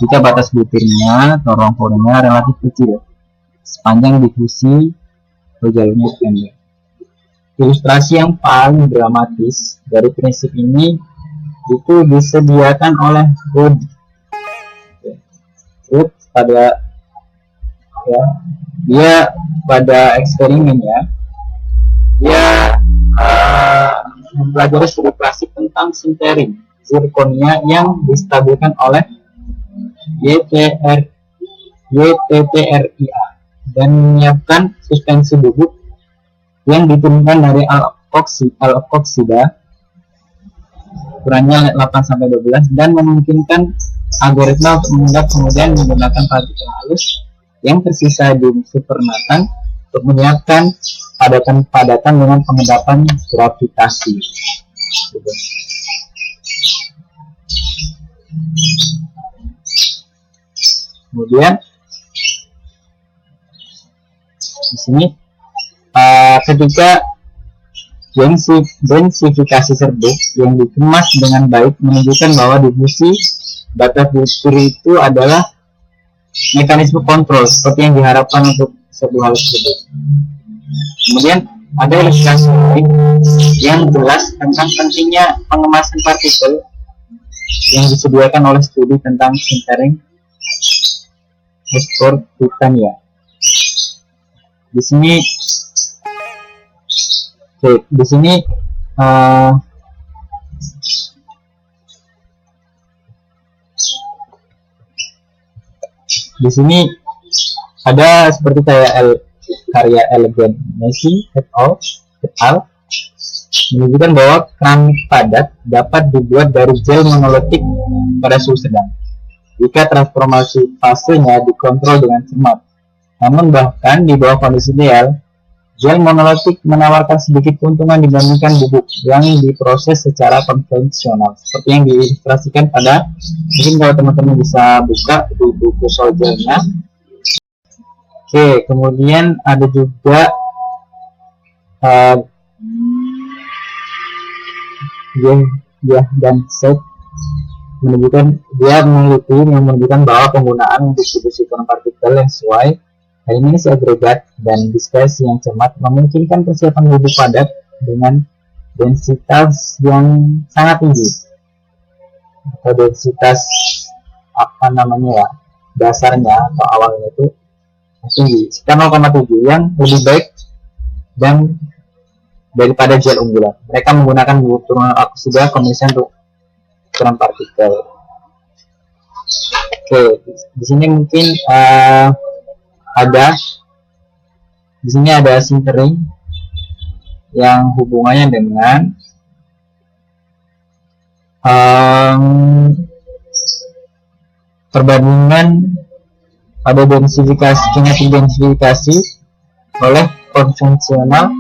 jika batas butirnya atau ruang porinya relatif kecil sepanjang difusi atau jalurnya pendek. Ilustrasi yang paling dramatis dari prinsip ini itu disediakan oleh Wood pada dia pada eksperimennya dia mempelajari studi klasik tentang sintering zirkonia yang distabilkan oleh YTTRIA dan menyiapkan suspensi bubuk yang diturunkan dari al-oksida ukurannya 8-12 dan memungkinkan algoritma untuk mengendap kemudian menggunakan partikel halus yang tersisa di supernatan untuk menyiapkan padatan-padatan dengan pengendapan gravitasi. Kemudian di sini ketika densifikasi serbuk yang dikemas dengan baik menunjukkan bahwa difusi batas butir itu adalah mekanisme kontrol seperti yang diharapkan untuk sebuah hal tersebut. Kemudian ada ilustrasi yang jelas tentang pentingnya pengemasan partikel yang disediakan oleh studi tentang sintering ekspor Titania. Di sini ada seperti karya Elegan Messi et al. Menunjukkan bahwa keramik padat dapat dibuat dari gel monolitik pada suhu sedang jika transformasi fasenya dikontrol dengan cermat. Namun bahkan di bawah kondisi ideal, gel monolitik menawarkan sedikit keuntungan dibandingkan bubuk yang diproses secara konvensional, seperti yang diilustrasikan pada, mungkin kalau teman-teman bisa buka buku sojalnya. Oke, kemudian ada juga dan set menunjukkan bahwa penggunaan distribusi konon partikel yang sesuai, eliminasi agregat dan dispersi yang cermat memungkinkan persiapan bubuk padat dengan densitas yang sangat tinggi atau densitas dasarnya atau awalnya itu tinggi sekitar 0,7 yang lebih baik dan daripada gel unggulan. Mereka menggunakan bubuk turunan oksida kombinasi untuk ukuran partikel. Oke, di sini mungkin di sini ada sintering yang hubungannya dengan perbandingan pada densifikasi, kinetik densifikasi oleh konvensional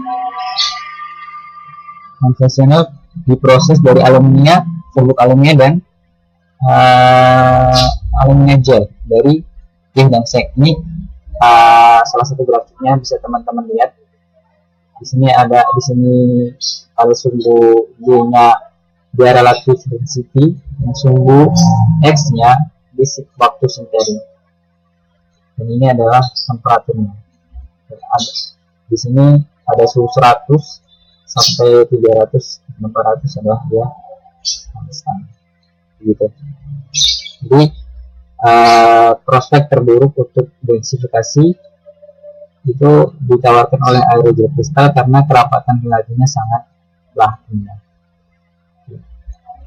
diproses dari alumina, serbuk alumina dan alumina gel dari zinc dan seng. Ini salah satu grafiknya, bisa teman-teman lihat. Di sini ada sumbu G-nya dia relatif density, dan sumbu X-nya di waktu sintering. Dan ini adalah temperaturnya. Di sini ada suhu 100 sampai 300, 400 adalah dia gitu. Jadi prospek terburuk untuk densifikasi itu ditawarkan oleh aerogel kristal karena kerapatan relatinya sangatlah rendah.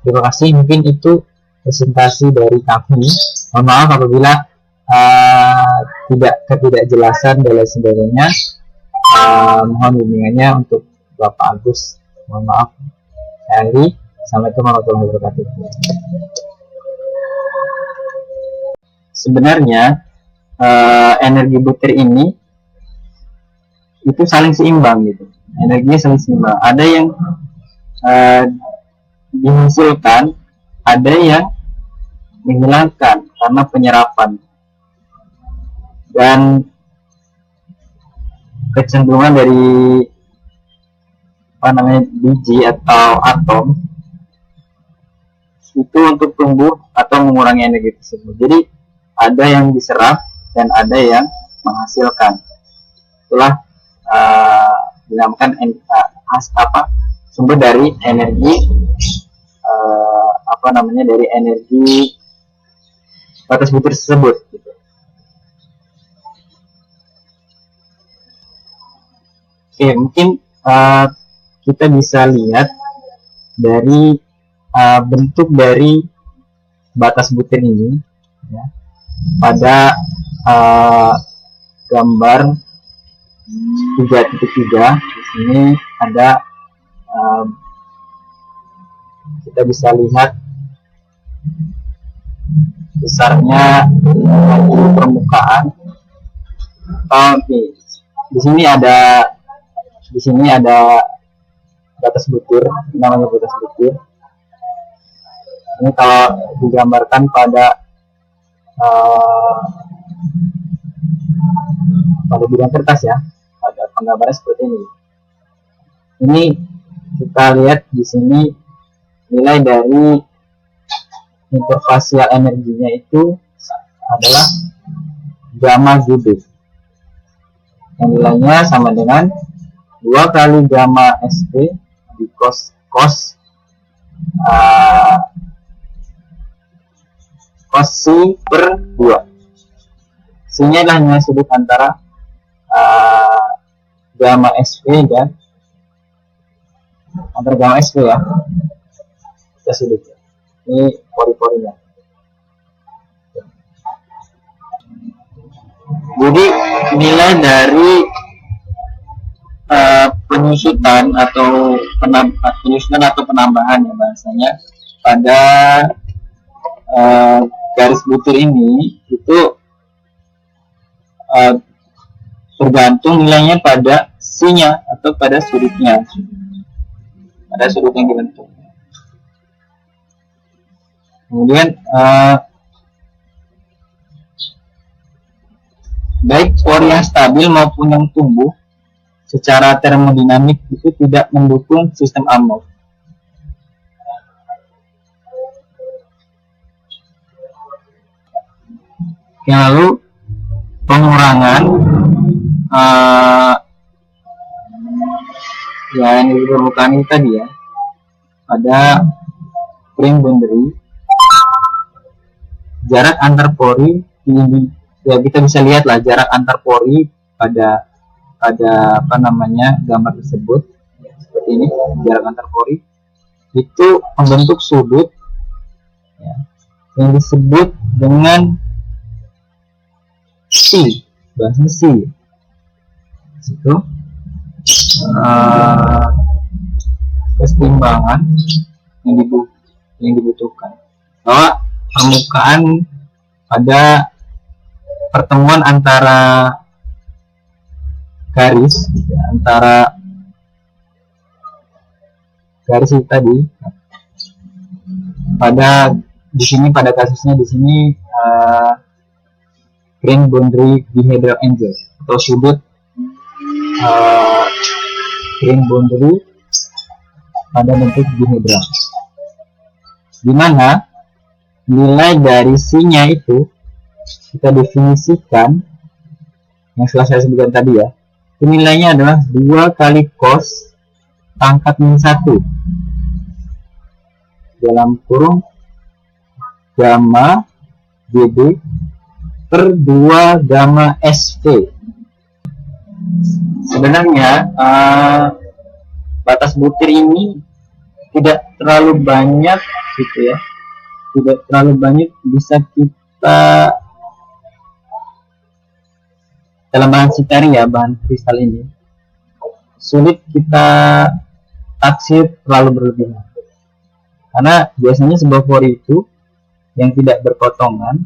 Terima kasih, mungkin itu presentasi dari kami. Mohon maaf apabila ketidakjelasan dan lain sebagainya. Mohon bimbingannya untuk Bapak Agus. Mohon maaf. Saya Ari. Assalamualaikum warahmatullahi wabarakatuh. Sebenarnya energi butir ini itu saling seimbang gitu. Energinya saling seimbang. Ada yang dihasilkan, ada yang menghilangkan karena penyerapan. Dan kecenderungan dari biji atau atom itu untuk tumbuh atau mengurangi energi tersebut. Jadi ada yang diserap dan ada yang menghasilkan. Itulah dinamakan sumber dari energi dari energi batas butir tersebut gitu. Oke, mungkin kita bisa lihat dari bentuk dari batas butir ini ya, pada gambar 3.3. Di sini ada kita bisa lihat besarnya permukaan. Di sini ada batas butir, namanya batas butir. Ini kalau digambarkan pada bidang kertas ya, pada penggambaran seperti ini. Ini kita lihat di sini nilai dari interfasial energinya itu adalah gamma GB, yang nilainya sama dengan 2 kali gamma SP di cos C per 2. C-nya adalah nilai sudut antara gamma SP dan antara gamma SP ya, kita sudut. Ini pori-porinya. Jadi nilai dari penyusutan atau penambahan ya bahasanya pada garis butir ini itu tergantung nilainya pada C-nya atau pada sudutnya, pada sudut yang dibentuk. Kemudian baik pori yang stabil maupun yang tumbuh secara termodinamik itu tidak mendukung sistem amorf. Lalu pengurangan yang di permukaan ini tadi ya, pada frame boundary, jarak antar pori ini ya, kita bisa lihat lah jarak antar pori pada gambar tersebut ya, seperti ini. Jarak antar pori itu membentuk sudut ya, yang disebut dengan C, bahasa C. Itu keseimbangan yang dibutuhkan, bahwa permukaan pada pertemuan antara garis ya, antara garis itu tadi. Pada kasusnya di sini grain boundary dihedral angle atau sudut grain boundary pada bentuk dihedral, di mana nilai dari C-nya itu kita definisikan yang setelah saya sebutkan tadi ya, itu nilainya adalah 2 kali cos pangkat min 1 dalam kurung gamma GB per 2 gamma SV. Sebenarnya batas butir ini tidak terlalu banyak gitu ya, tidak terlalu banyak bisa kita dalam bahan sitari ya, bahan kristal ini sulit kita taksir terlalu berlebihan, karena biasanya sebuah pori itu yang tidak berpotongan